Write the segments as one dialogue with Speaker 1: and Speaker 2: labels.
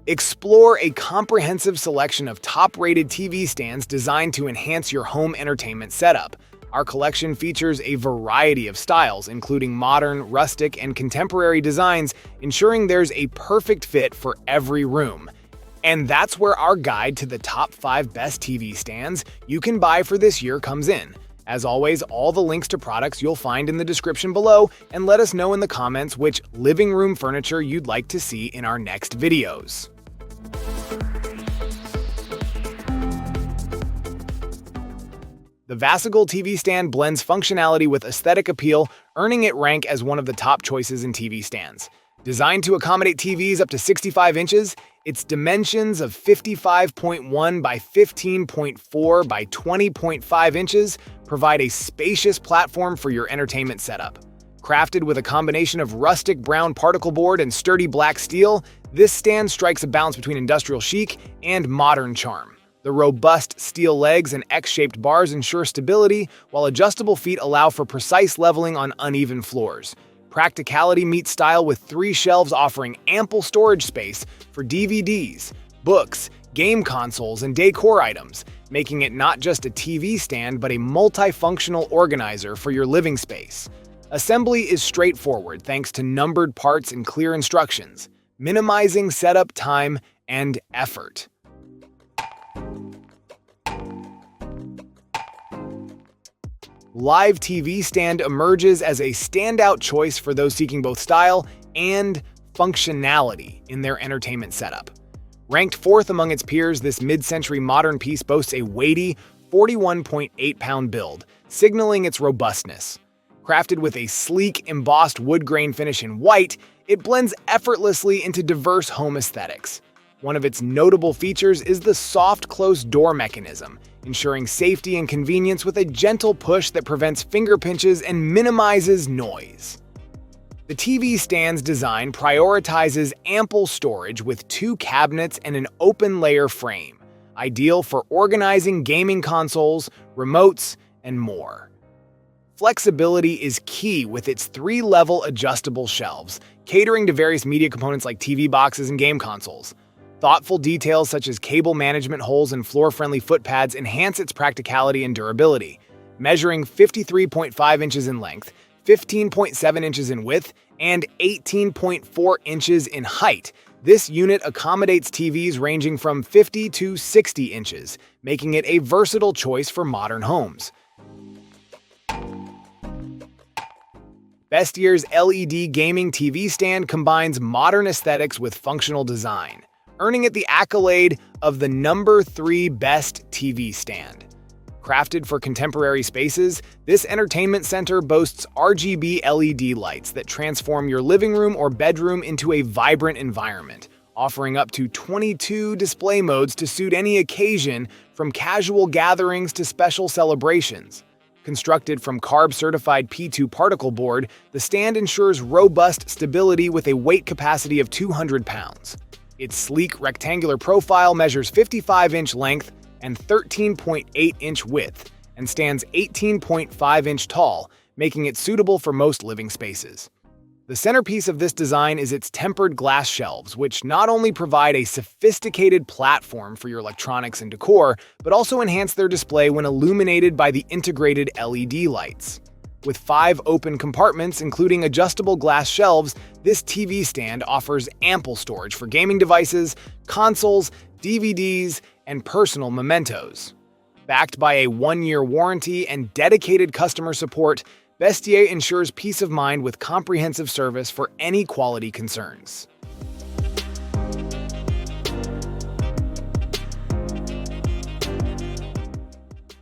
Speaker 1: Explore a comprehensive selection of top-rated TV stands designed to enhance your home entertainment setup. Our collection features a variety of styles, including modern, rustic, and contemporary designs, ensuring there's a perfect fit for every room. And that's where our guide to the top 5 best TV stands you can buy for this year comes in. As always, all the links to products you'll find in the description below, and let us know in the comments which living room furniture you'd like to see in our next videos. The VASAGLE TV stand blends functionality with aesthetic appeal, earning it rank as one of the top choices in TV stands. Designed to accommodate TVs up to 65 inches, its dimensions of 55.1 by 15.4 by 20.5 inches provide a spacious platform for your entertainment setup. Crafted with a combination of rustic brown particle board and sturdy black steel, this stand strikes a balance between industrial chic and modern charm. The robust steel legs and X-shaped bars ensure stability, while adjustable feet allow for precise leveling on uneven floors. Practicality meets style with 3 shelves offering ample storage space for DVDs, books, game consoles, and decor items, making it not just a TV stand but a multifunctional organizer for your living space. Assembly is straightforward thanks to numbered parts and clear instructions, minimizing setup time and effort. Live TV stand emerges as a standout choice for those seeking both style and functionality in their entertainment setup. Ranked 4th among its peers, this mid-century modern piece boasts a weighty 41.8-pound build, signaling its robustness. Crafted with a sleek, embossed wood grain finish in white, it blends effortlessly into diverse home aesthetics. One of its notable features is the soft closed door mechanism, ensuring safety and convenience with a gentle push that prevents finger pinches and minimizes noise. The TV stand's design prioritizes ample storage with 2 cabinets and an open-layer frame, ideal for organizing gaming consoles, remotes, and more. Flexibility is key with its 3-level adjustable shelves, catering to various media components like TV boxes and game consoles. Thoughtful details such as cable management holes and floor-friendly footpads enhance its practicality and durability. Measuring 53.5 inches in length, 15.7 inches in width, and 18.4 inches in height, this unit accommodates TVs ranging from 50 to 60 inches, making it a versatile choice for modern homes. Bestier's LED gaming TV stand combines modern aesthetics with functional design, earning it the accolade of the number 3 best TV stand. Crafted for contemporary spaces, this entertainment center boasts RGB LED lights that transform your living room or bedroom into a vibrant environment, offering up to 22 display modes to suit any occasion, from casual gatherings to special celebrations. Constructed from CARB-certified P2 particle board, the stand ensures robust stability with a weight capacity of 200 pounds. Its sleek rectangular profile measures 55-inch length and 13.8-inch width, and stands 18.5-inch tall, making it suitable for most living spaces. The centerpiece of this design is its tempered glass shelves, which not only provide a sophisticated platform for your electronics and decor, but also enhance their display when illuminated by the integrated LED lights. With 5 open compartments, including adjustable glass shelves, this TV stand offers ample storage for gaming devices, consoles, DVDs, and personal mementos. Backed by a 1-year warranty and dedicated customer support, Bestier ensures peace of mind with comprehensive service for any quality concerns.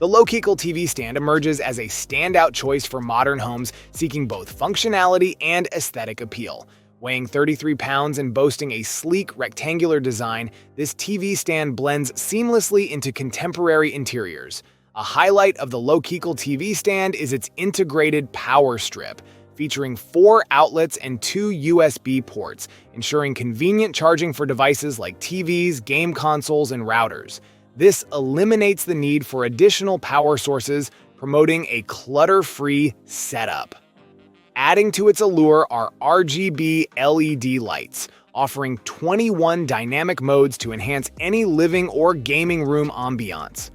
Speaker 1: The Loakekel TV stand emerges as a standout choice for modern homes seeking both functionality and aesthetic appeal. Weighing 33 pounds and boasting a sleek, rectangular design, this TV stand blends seamlessly into contemporary interiors. A highlight of the Loakekel TV stand is its integrated power strip, featuring 4 outlets and 2 USB ports, ensuring convenient charging for devices like TVs, game consoles, and routers. This eliminates the need for additional power sources, promoting a clutter-free setup. Adding to its allure are RGB LED lights, offering 21 dynamic modes to enhance any living or gaming room ambiance.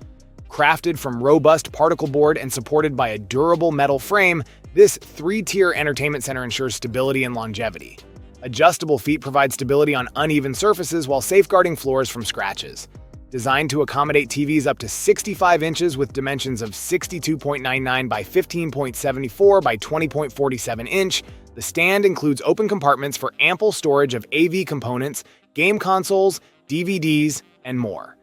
Speaker 1: Crafted from robust particle board and supported by a durable metal frame, this 3-tier entertainment center ensures stability and longevity. Adjustable feet provide stability on uneven surfaces while safeguarding floors from scratches. Designed to accommodate TVs up to 65 inches with dimensions of 62.99 by 15.74 by 20.47 inch, the stand includes open compartments for ample storage of AV components, game consoles, DVDs, and more.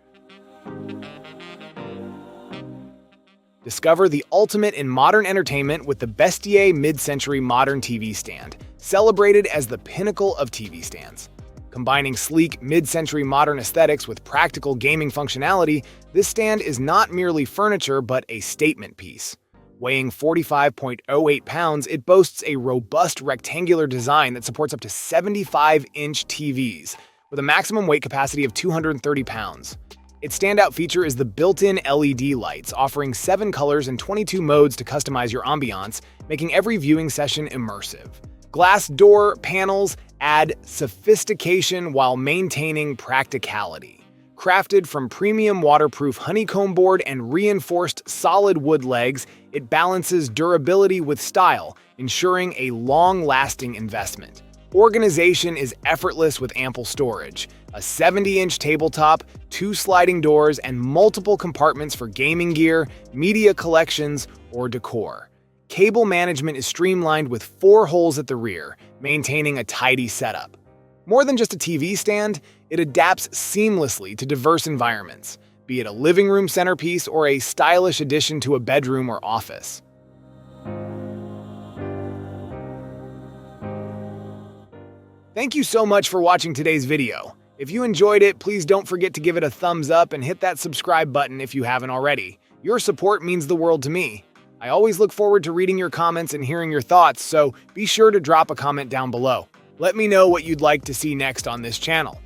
Speaker 1: Discover the ultimate in modern entertainment with the Bestier mid-century modern TV stand, celebrated as the pinnacle of TV stands. Combining sleek, mid-century modern aesthetics with practical gaming functionality, this stand is not merely furniture but a statement piece. Weighing 45.08 pounds, it boasts a robust rectangular design that supports up to 75-inch TVs, with a maximum weight capacity of 230 pounds. Its standout feature is the built-in LED lights, offering 7 colors and 22 modes to customize your ambiance, making every viewing session immersive. Glass door panels add sophistication while maintaining practicality. Crafted from premium waterproof honeycomb board and reinforced solid wood legs, it balances durability with style, ensuring a long-lasting investment. Organization is effortless with ample storage. A 70-inch tabletop, 2 sliding doors, and multiple compartments for gaming gear, media collections, or decor. Cable management is streamlined with 4 holes at the rear, maintaining a tidy setup. More than just a TV stand, it adapts seamlessly to diverse environments, be it a living room centerpiece or a stylish addition to a bedroom or office. Thank you so much for watching today's video. If you enjoyed it, please don't forget to give it a thumbs up and hit that subscribe button if you haven't already. Your support means the world to me. I always look forward to reading your comments and hearing your thoughts, so be sure to drop a comment down below. Let me know what you'd like to see next on this channel.